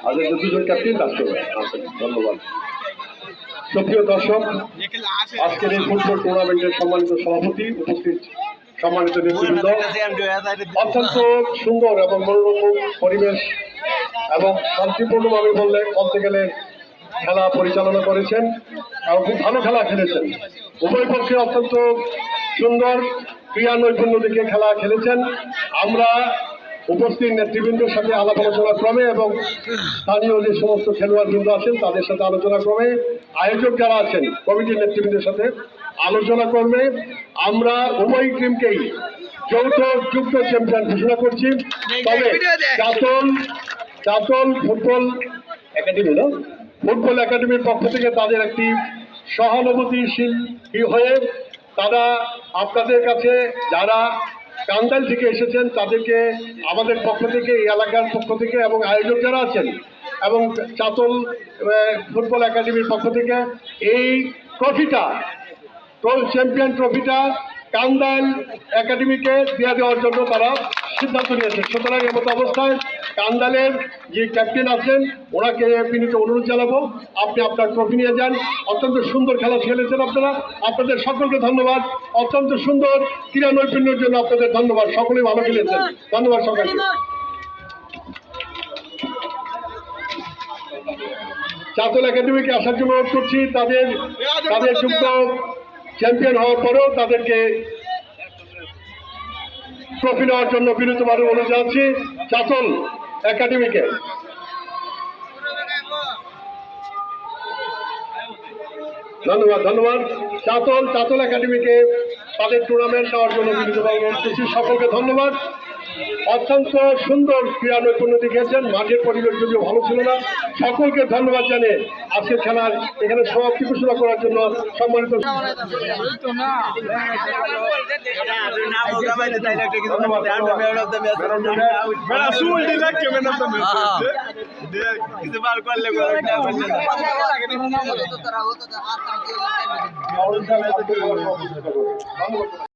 আমাদের যে দুজন ক্যাপ্টেন কাজ করবে। ধন্যবাদ। সুপ্রিয় দর্শক, আজকের এই ফুটবল টুর্নামেন্টের সম্মানিত সভাপতি, উপস্থিত সম্মানিত নেতৃবৃন্দ, অত্যন্ত সুন্দর এবং মনোরম পরিবেশ এবং শান্তিপূর্ণভাবে বলতে গেলে খেলা পরিচালনা করেছেন এবং খুব ভালো খেলা খেলেছেন। উভয় পক্ষে অত্যন্ত সুন্দর ক্রীড়া নৈপুণ্য দিকে খেলা খেলেছেন। আমরা উপস্থিত নেতৃবৃন্দের সাথে আলাপ আলোচনা ক্রমে এবং স্থানীয় যে সমস্ত খেলোয়াড়বৃন্দ আছেন তাদের সাথে আলোচনা ক্রমে, আয়োজক যারা আছেন কমিটির নেতৃবৃন্দের সাথে আলোচনা ক্রমে আমরা উভয় টিমকেই যৌথ যুক্ত চ্যাম্পিয়ন ঘোষণা করছি। তবে চাতল ফুটবল একাডেমির পক্ষ থেকে তাদের একটি সহানুভূতিশীল হয়ে তারা আপনাদের কাছে যারা কান্দাইল থেকে এসেছেন তাদেরকে আমাদের পক্ষ থেকে, এই এলাকার পক্ষ থেকে এবং আয়োজক যারা আছেন এবং চাতল ফুটবল একাডেমির পক্ষ থেকে এই ট্রফিটা, চ্যাম্পিয়ন ট্রফিটা কান্দাইল একাডেমিকে দিয়ে দেওয়ার জন্য তারা সিদ্ধান্ত নিয়েছে। সুতরাং এমতো অবস্থায় কান্দাইলের যে ক্যাপ্টেন আছেন ওনাকে বিনীত অনুরোধ জানাবো, আপনি আপনার ট্রফি নিয়ে যান। অত্যন্ত সুন্দর খেলা খেলেছেন আপনারা, আপনাদের সকলকে ধন্যবাদ। অত্যন্ত সুন্দর ক্রীড়া নৈপুণ্যের জন্য আপনাদের ধন্যবাদ। সকলেই ভালো খেলেছেন, ধন্যবাদ সবাইকে। চাতল একাডেমিকে আসার জন্য অনুরোধ করছি। তাদের যুক্ত চ্যাম্পিয়ন হওয়ার পরেও তাদেরকে ট্রফি নেওয়ার জন্য বিনীতভাবে অনুরোধ জানাচ্ছি চাতল একাডেমিকে। ধন্যবাদ। চাতল একাডেমিকে তাদের টুর্নামেন্ট নেওয়ার জন্য বিনীতভাবে অনুরোধ করছি। সকলকে ধন্যবাদ। অত্যন্ত সুন্দর ক্রীড়া নৈপুণ্য দেখিয়েছেন। মাঠের পরিবেশ যদিও ভালো ছিল না। সকলকে ধন্যবাদ জানিয়ে আজকের খেলার এখানে সমাপ্তি ঘোষণা করার জন্য সম্মানিত